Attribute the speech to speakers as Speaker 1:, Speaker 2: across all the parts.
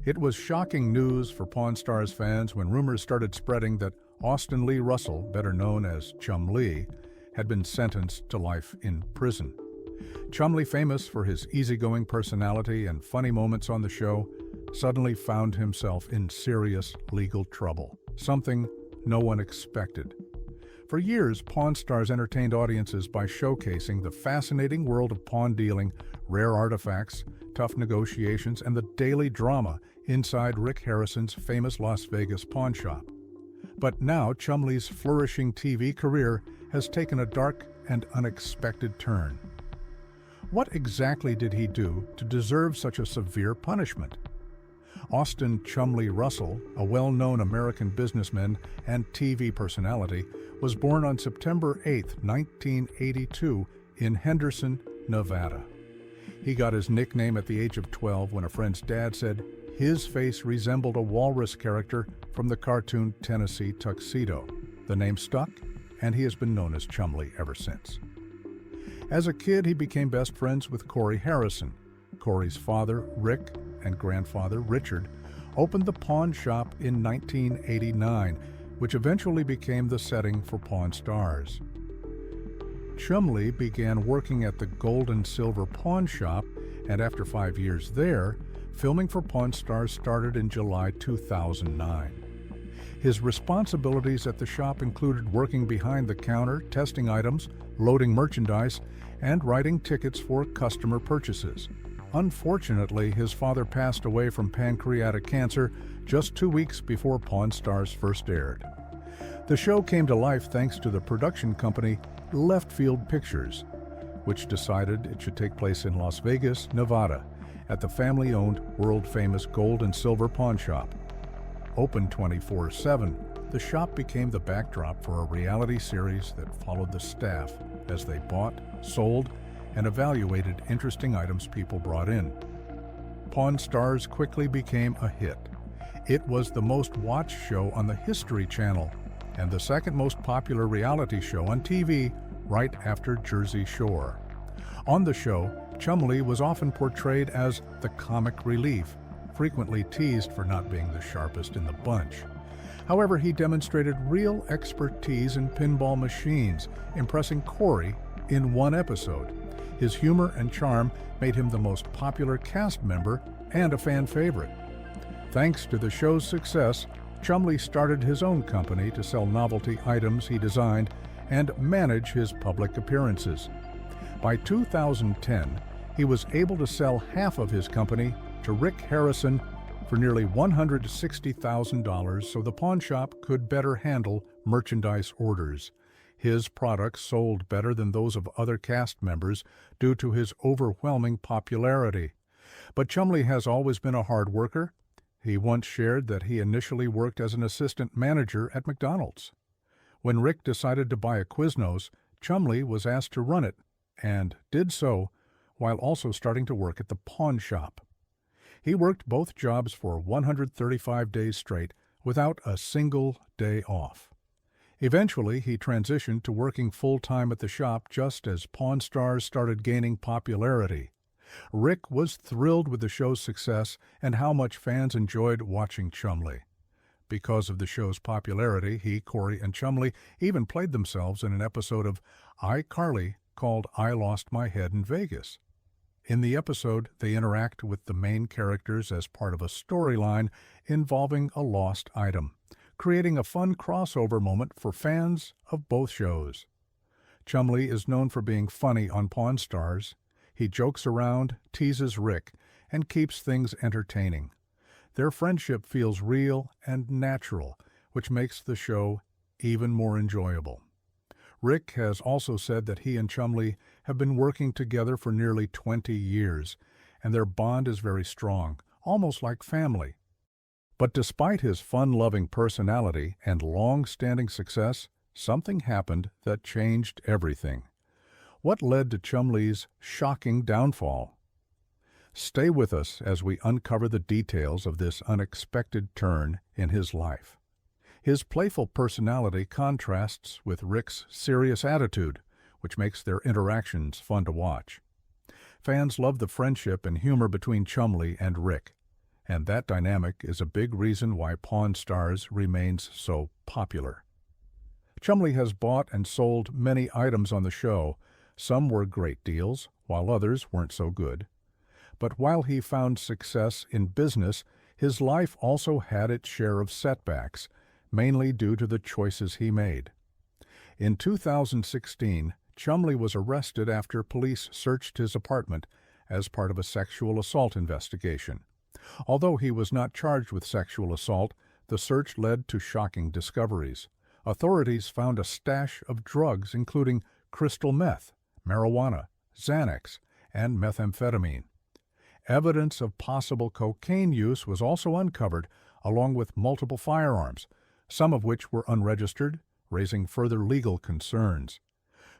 Speaker 1: It was shocking news for Pawn Stars fans when rumors started spreading that Austin Lee Russell, better known as Chumlee, had been sentenced to life in prison. Chumlee, famous for his easygoing personality and funny moments on the show, suddenly found himself in serious legal trouble, something no one expected. For years, Pawn Stars entertained audiences by showcasing the fascinating world of pawn dealing, rare artifacts, tough negotiations, and the daily drama inside Rick Harrison's famous Las Vegas pawn shop. But now Chumlee's flourishing TV career has taken a dark and unexpected turn. What exactly did he do to deserve such a severe punishment? Austin Chumlee Russell, a well-known American businessman and TV personality, was born on September 8, 1982, in Henderson, Nevada. He got his nickname at the age of 12 when a friend's dad said his face resembled a walrus character from the cartoon Tennessee Tuxedo. The name stuck, and he has been known as Chumlee ever since. As a kid, he became best friends with Corey Harrison. Corey's father, Rick, and grandfather, Richard, opened the pawn shop in 1989, which eventually became the setting for Pawn Stars. Chumlee began working at the Gold and Silver Pawn Shop, and after 5 years there, filming for Pawn Stars started in July 2009. His responsibilities at the shop included working behind the counter, testing items, loading merchandise, and writing tickets for customer purchases. Unfortunately, his father passed away from pancreatic cancer just 2 weeks before Pawn Stars first aired. The show came to life thanks to the production company Left Field Pictures, which decided it should take place in Las Vegas, Nevada, at the family-owned, world-famous Gold and Silver Pawn Shop. Open 24/7, the shop became the backdrop for a reality series that followed the staff as they bought, sold, and evaluated interesting items people brought in. Pawn Stars quickly became a hit. It was the most watched show on the History Channel and the second most popular reality show on TV right after Jersey Shore. On the show, Chumlee was often portrayed as the comic relief, frequently teased for not being the sharpest in the bunch. However, he demonstrated real expertise in pinball machines, impressing Corey in one episode. His humor and charm made him the most popular cast member and a fan favorite. Thanks to the show's success, Chumlee started his own company to sell novelty items he designed and manage his public appearances. By 2010, he was able to sell half of his company to Rick Harrison for nearly $160,000 so the pawn shop could better handle merchandise orders. His products sold better than those of other cast members due to his overwhelming popularity. But Chumlee has always been a hard worker. He once shared that he initially worked as an assistant manager at McDonald's. When Rick decided to buy a Quiznos, Chumlee was asked to run it, and did so while also starting to work at the pawn shop. He worked both jobs for 135 days straight without a single day off. Eventually, he transitioned to working full-time at the shop just as Pawn Stars started gaining popularity. Rick was thrilled with the show's success and how much fans enjoyed watching Chumlee. Because of the show's popularity, he, Corey, and Chumlee even played themselves in an episode of iCarly called I Lost My Head in Vegas. In the episode, they interact with the main characters as part of a storyline involving a lost item, creating a fun crossover moment for fans of both shows. Chumlee is known for being funny on Pawn Stars. He jokes around, teases Rick, and keeps things entertaining. Their friendship feels real and natural, which makes the show even more enjoyable. Rick has also said that he and Chumlee have been working together for nearly 20 years, and their bond is very strong, almost like family. But despite his fun-loving personality and long-standing success, something happened that changed everything. What led to Chumlee's shocking downfall? Stay with us as we uncover the details of this unexpected turn in his life. His playful personality contrasts with Rick's serious attitude, which makes their interactions fun to watch. Fans love the friendship and humor between Chumlee and Rick, And that dynamic is a big reason why Pawn Stars remains so popular. Chumlee has bought and sold many items on the show. Some were great deals, while others weren't so good. But while he found success in business, his life also had its share of setbacks, mainly due to the choices he made. In 2016, Chumlee was arrested after police searched his apartment as part of a sexual assault investigation. Although he was not charged with sexual assault, the search led to shocking discoveries. Authorities found a stash of drugs including crystal meth, marijuana, Xanax, and methamphetamine. Evidence of possible cocaine use was also uncovered, along with multiple firearms, some of which were unregistered, raising further legal concerns.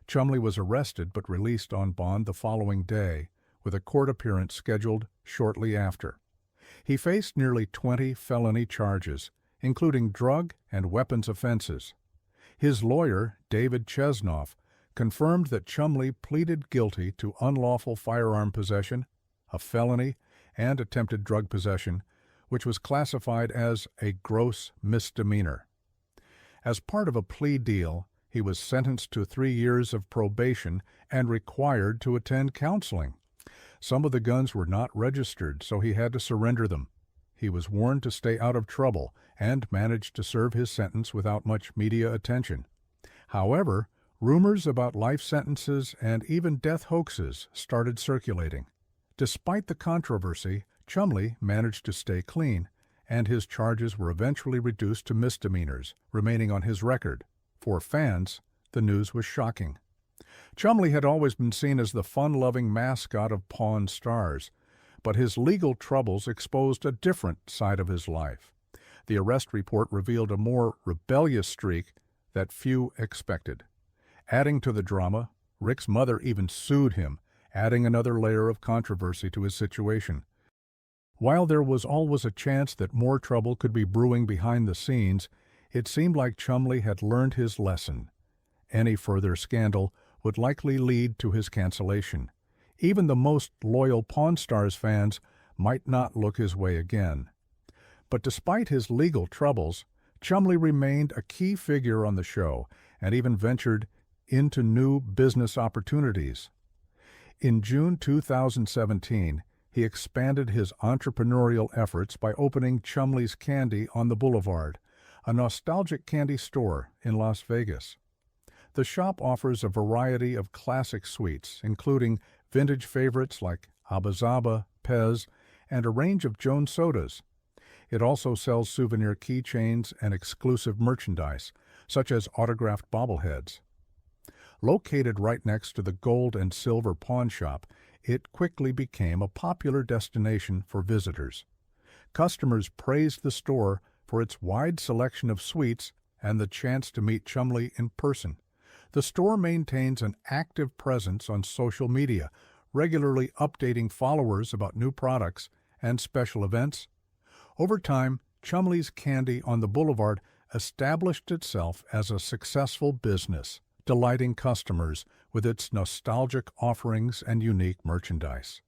Speaker 1: Chumlee was arrested but released on bond the following day, with a court appearance scheduled shortly after. He faced nearly 20 felony charges, including drug and weapons offenses. His lawyer, David Chesnoff, confirmed that Chumlee pleaded guilty to unlawful firearm possession, a felony, and attempted drug possession, which was classified as a gross misdemeanor. As part of a plea deal, he was sentenced to 3 years of probation and required to attend counseling. Some of the guns were not registered, so he had to surrender them. He was warned to stay out of trouble and managed to serve his sentence without much media attention. However, rumors about life sentences and even death hoaxes started circulating. Despite the controversy, Chumlee managed to stay clean, and his charges were eventually reduced to misdemeanors, remaining on his record. For fans, the news was shocking. Chumlee had always been seen as the fun-loving mascot of Pawn Stars, but his legal troubles exposed a different side of his life. The arrest report revealed a more rebellious streak that few expected. Adding to the drama, Rick's mother even sued him, adding another layer of controversy to his situation. While there was always a chance that more trouble could be brewing behind the scenes, it seemed like Chumlee had learned his lesson. Any further scandal would likely lead to his cancellation. Even the most loyal Pawn Stars fans might not look his way again. But despite his legal troubles, Chumlee remained a key figure on the show and even ventured into new business opportunities. In June 2017, he expanded his entrepreneurial efforts by opening Chumlee's Candy on the Boulevard, a nostalgic candy store in Las Vegas. The shop offers a variety of classic sweets, including vintage favorites like Abba Zaba, Pez, and a range of Jones sodas. It also sells souvenir keychains and exclusive merchandise, such as autographed bobbleheads. Located right next to the gold and silver pawn shop, it quickly became a popular destination for visitors. Customers praised the store for its wide selection of sweets and the chance to meet Chumlee in person. The store maintains an active presence on social media, regularly updating followers about new products and special events. Over time, Chumlee's Candy on the Boulevard established itself as a successful business, delighting customers with its nostalgic offerings and unique merchandise.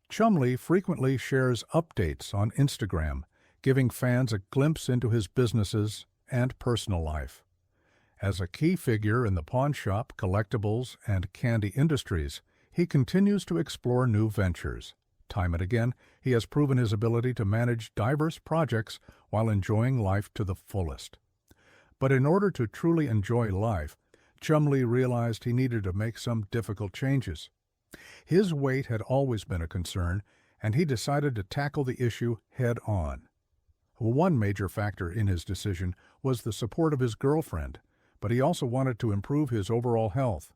Speaker 1: Chumlee frequently shares updates on Instagram, giving fans a glimpse into his businesses and personal life. As a key figure in the pawn shop, collectibles, and candy industries, he continues to explore new ventures. Time and again, he has proven his ability to manage diverse projects while enjoying life to the fullest. But in order to truly enjoy life, Chumlee realized he needed to make some difficult changes. His weight had always been a concern, and he decided to tackle the issue head-on. One major factor in his decision was the support of his girlfriend, but he also wanted to improve his overall health.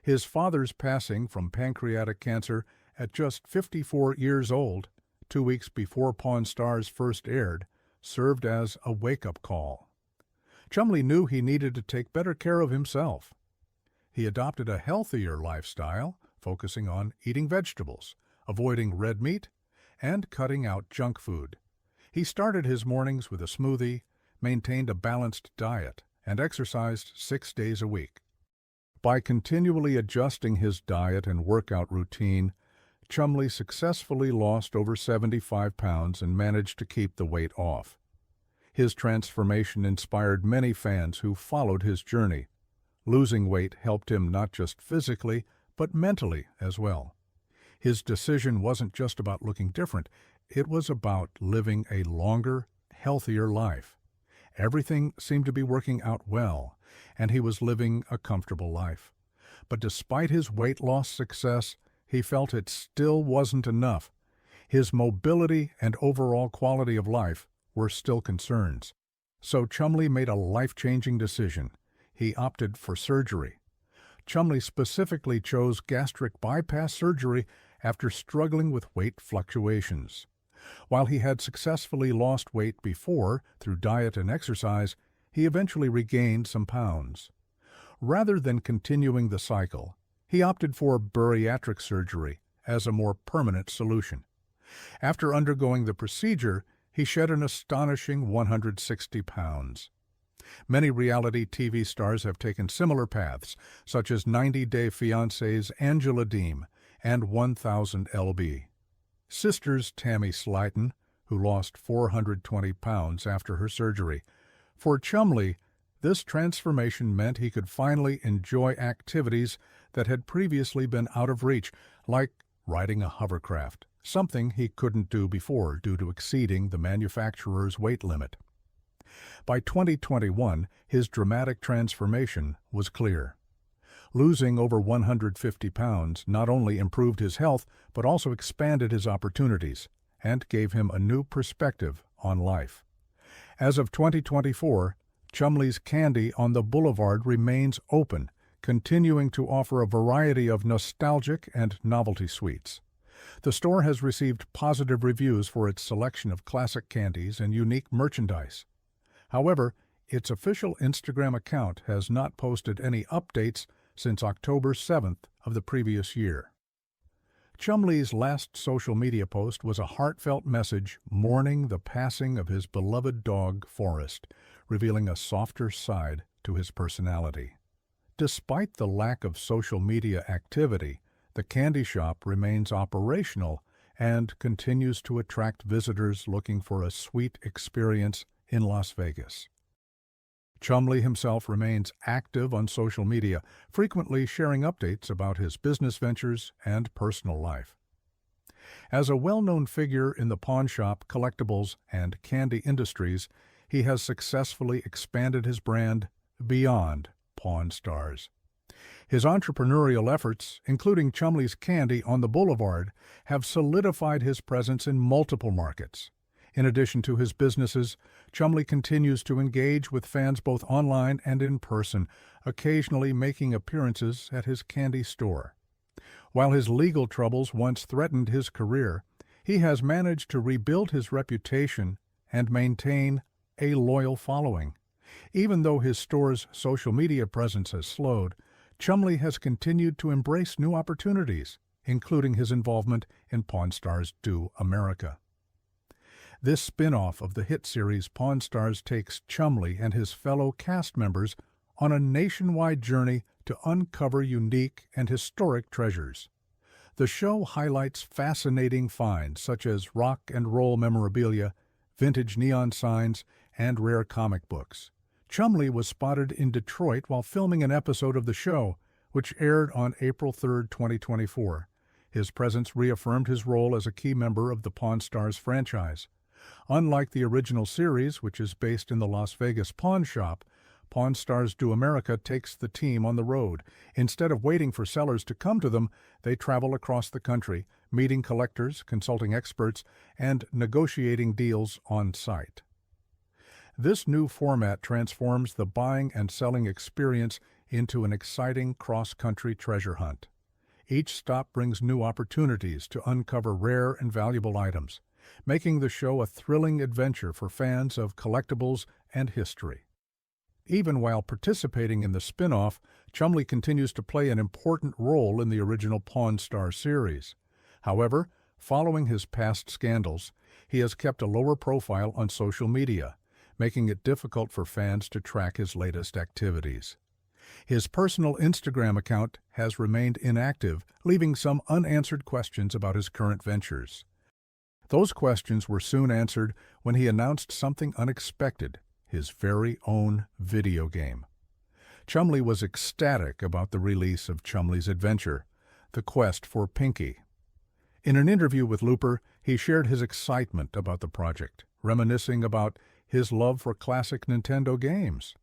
Speaker 1: His father's passing from pancreatic cancer at just 54 years old, 2 weeks before Pawn Stars first aired, served as a wake-up call. Chumlee knew he needed to take better care of himself. He adopted a healthier lifestyle, focusing on eating vegetables, avoiding red meat, and cutting out junk food. He started his mornings with a smoothie, maintained a balanced diet, and exercised 6 days a week. By continually adjusting his diet and workout routine, Chumlee successfully lost over 75 pounds and managed to keep the weight off. His transformation inspired many fans who followed his journey. Losing weight helped him not just physically, but mentally as well. His decision wasn't just about looking different, it was about living a longer, healthier life. Everything seemed to be working out well, and he was living a comfortable life. But despite his weight loss success, he felt it still wasn't enough. His mobility and overall quality of life were still concerns. So Chumlee made a life-changing decision. He opted for surgery. Chumlee specifically chose gastric bypass surgery after struggling with weight fluctuations. While he had successfully lost weight before through diet and exercise, he eventually regained some pounds. Rather than continuing the cycle, he opted for bariatric surgery as a more permanent solution. After undergoing the procedure, he shed an astonishing 160 pounds. Many reality TV stars have taken similar paths, such as 90 Day Fiancé's Angela Deem and 1000 lb. Sisters Tammy Slyton, who lost 420 pounds after her surgery. For Chumlee, this transformation meant he could finally enjoy activities that had previously been out of reach, like riding a hovercraft, something he couldn't do before due to exceeding the manufacturer's weight limit. By 2021, his dramatic transformation was clear. Losing over 150 pounds not only improved his health, but also expanded his opportunities and gave him a new perspective on life. As of 2024, Chumlee's Candy on the Boulevard remains open, continuing to offer a variety of nostalgic and novelty sweets. The store has received positive reviews for its selection of classic candies and unique merchandise. However, its official Instagram account has not posted any updates since October 7th of the previous year. Chumlee's last social media post was a heartfelt message mourning the passing of his beloved dog, Forrest, revealing a softer side to his personality. Despite the lack of social media activity, the candy shop remains operational and continues to attract visitors looking for a sweet experience in Las Vegas. Chumlee himself remains active on social media, frequently sharing updates about his business ventures and personal life. As a well-known figure in the pawn shop, collectibles, and candy industries, he has successfully expanded his brand beyond Pawn Stars. His entrepreneurial efforts, including Chumlee's Candy on the Boulevard, have solidified his presence in multiple markets. In addition to his businesses, Chumlee continues to engage with fans both online and in person, occasionally making appearances at his candy store. While his legal troubles once threatened his career, he has managed to rebuild his reputation and maintain a loyal following. Even though his store's social media presence has slowed, Chumlee has continued to embrace new opportunities, including his involvement in Pawn Stars Do America. This spin-off of the hit series Pawn Stars takes Chumlee and his fellow cast members on a nationwide journey to uncover unique and historic treasures. The show highlights fascinating finds such as rock and roll memorabilia, vintage neon signs, and rare comic books. Chumlee was spotted in Detroit while filming an episode of the show, which aired on April 3, 2024. His presence reaffirmed his role as a key member of the Pawn Stars franchise. Unlike the original series, which is based in the Las Vegas pawn shop, Pawn Stars Do America takes the team on the road. Instead of waiting for sellers to come to them, they travel across the country, meeting collectors, consulting experts, and negotiating deals on site. This new format transforms the buying and selling experience into an exciting cross-country treasure hunt. Each stop brings new opportunities to uncover rare and valuable items, making the show a thrilling adventure for fans of collectibles and history. Even while participating in the spin-off, Chumlee continues to play an important role in the original Pawn Star series. However, following his past scandals, he has kept a lower profile on social media, making it difficult for fans to track his latest activities. His personal Instagram account has remained inactive, leaving some unanswered questions about his current ventures. Those questions were soon answered when he announced something unexpected: his very own video game. Chumlee was ecstatic about the release of Chumlee's adventure, The Quest for Pinky. In an interview with Looper, he shared his excitement about the project, reminiscing about his love for classic Nintendo games.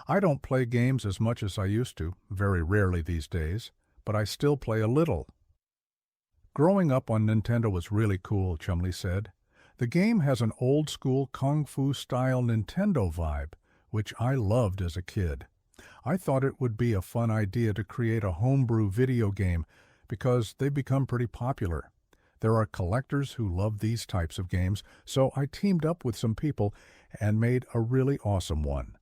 Speaker 1: "I don't play games as much as I used to, very rarely these days, but I still play a little." "Growing up on Nintendo was really cool," Chumlee said. "The game has an old-school Kung Fu-style Nintendo vibe, which I loved as a kid. I thought it would be a fun idea to create a homebrew video game because they've become pretty popular. There are collectors who love these types of games, so I teamed up with some people and made a really awesome one."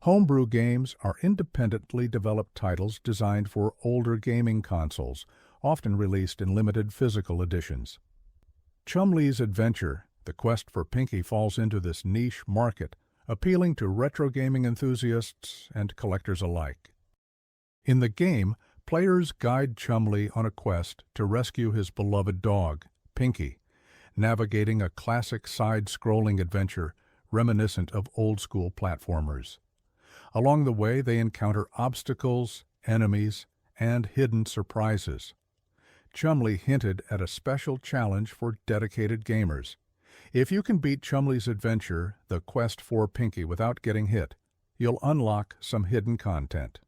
Speaker 1: Homebrew games are independently developed titles designed for older gaming consoles, often released in limited physical editions. Chumlee's adventure, The Quest for Pinky, falls into this niche market, appealing to retro gaming enthusiasts and collectors alike. In the game, players guide Chumlee on a quest to rescue his beloved dog, Pinky, navigating a classic side-scrolling adventure reminiscent of old-school platformers. Along the way, they encounter obstacles, enemies, and hidden surprises. Chumlee hinted at a special challenge for dedicated gamers. If you can beat Chumlee's adventure, The Quest for Pinky, without getting hit, you'll unlock some hidden content.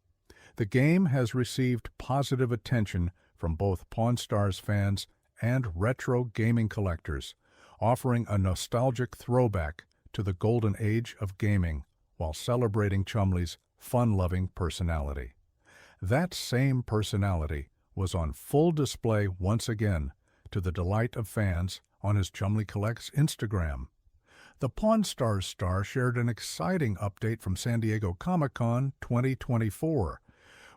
Speaker 1: The game has received positive attention from both Pawn Stars fans and retro gaming collectors, offering a nostalgic throwback to the golden age of gaming while celebrating Chumlee's fun-loving personality. That same personality was on full display once again, to the delight of fans, on his Chumlee Collects Instagram. The Pawn Stars star shared an exciting update from San Diego Comic-Con 2024,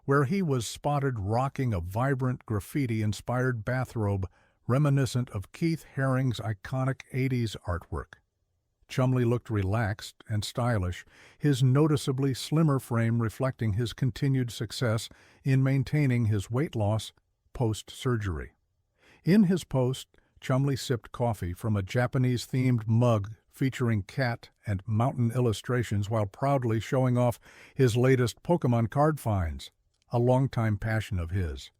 Speaker 1: where he was spotted rocking a vibrant graffiti-inspired bathrobe reminiscent of Keith Haring's iconic 80s artwork. Chumlee looked relaxed and stylish, his noticeably slimmer frame reflecting his continued success in maintaining his weight loss post-surgery. In his post, Chumlee sipped coffee from a Japanese-themed mug featuring cat and mountain illustrations while proudly showing off his latest Pokemon card finds, a longtime passion of his.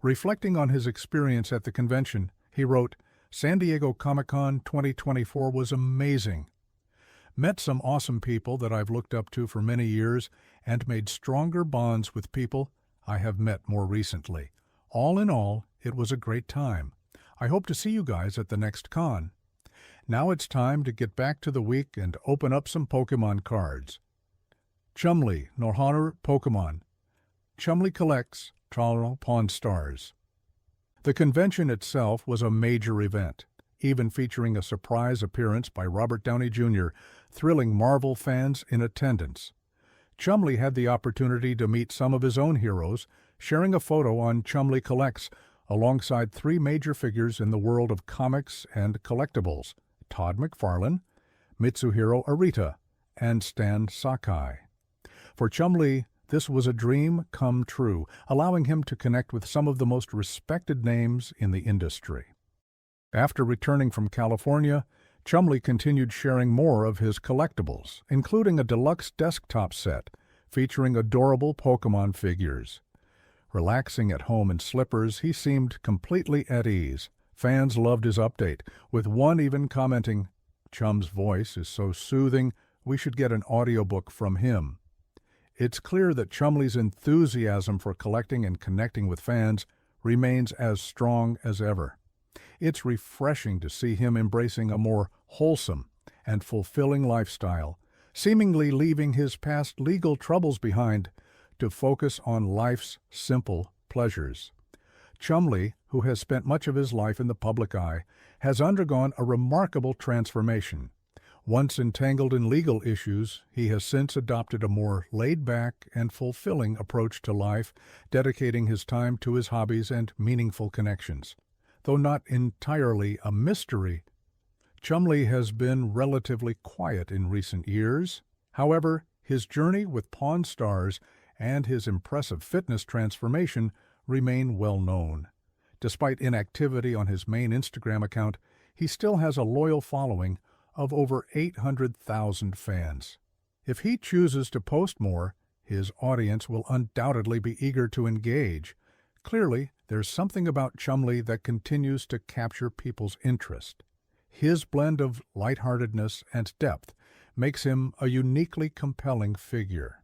Speaker 1: Reflecting on his experience at the convention, he wrote, "San Diego Comic-Con 2024 was amazing. Met some awesome people that I've looked up to for many years and made stronger bonds with people I have met more recently. All in all, it was a great time. I hope to see you guys at the next con. Now it's time to get back to the week and open up some Pokemon cards." Chumlee, Norhonor Pokemon. Chumlee Collects, Toronto Pawn Stars. The convention itself was a major event, even featuring a surprise appearance by Robert Downey Jr., thrilling Marvel fans in attendance. Chumlee had the opportunity to meet some of his own heroes, sharing a photo on Chumlee Collects alongside three major figures in the world of comics and collectibles: Todd McFarlane, Mitsuhiro Arita, and Stan Sakai. For Chumlee, this was a dream come true, allowing him to connect with some of the most respected names in the industry. After returning from California, Chumlee continued sharing more of his collectibles, including a deluxe desktop set featuring adorable Pokemon figures. Relaxing at home in slippers, he seemed completely at ease. Fans loved his update, with one even commenting, "Chum's voice is so soothing, we should get an audiobook from him." It's clear that Chumlee's enthusiasm for collecting and connecting with fans remains as strong as ever. It's refreshing to see him embracing a more wholesome and fulfilling lifestyle, seemingly leaving his past legal troubles behind to focus on life's simple pleasures. Chumlee, who has spent much of his life in the public eye, has undergone a remarkable transformation. Once entangled in legal issues, he has since adopted a more laid-back and fulfilling approach to life, dedicating his time to his hobbies and meaningful connections. Though not entirely a mystery, Chumlee has been relatively quiet in recent years. However, his journey with Pawn Stars and his impressive fitness transformation remain well known. Despite inactivity on his main Instagram account, he still has a loyal following of over 800,000 fans. If he chooses to post more, his audience will undoubtedly be eager to engage. Clearly, there's something about Chumlee that continues to capture people's interest. His blend of lightheartedness and depth makes him a uniquely compelling figure.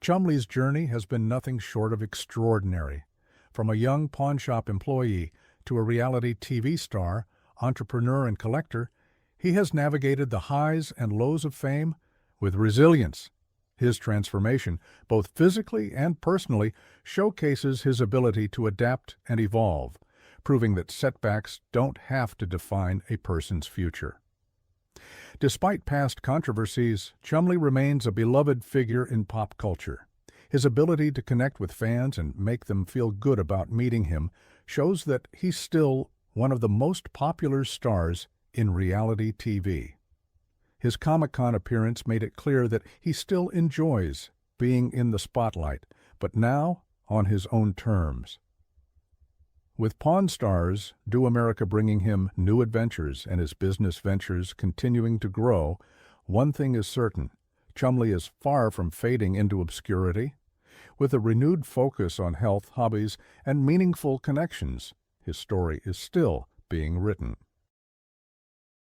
Speaker 1: Chumlee's journey has been nothing short of extraordinary. From a young pawnshop employee to a reality TV star, entrepreneur, and collector, he has navigated the highs and lows of fame with resilience. His transformation, both physically and personally, showcases his ability to adapt and evolve, proving that setbacks don't have to define a person's future. Despite past controversies, Chumlee remains a beloved figure in pop culture. His ability to connect with fans and make them feel good about meeting him shows that he's still one of the most popular stars in reality TV. His Comic-Con appearance made it clear that he still enjoys being in the spotlight, but now on his own terms. With Pawn Stars, Do America bringing him new adventures and his business ventures continuing to grow, one thing is certain: Chumlee is far from fading into obscurity. With a renewed focus on health, hobbies, and meaningful connections, his story is still being written.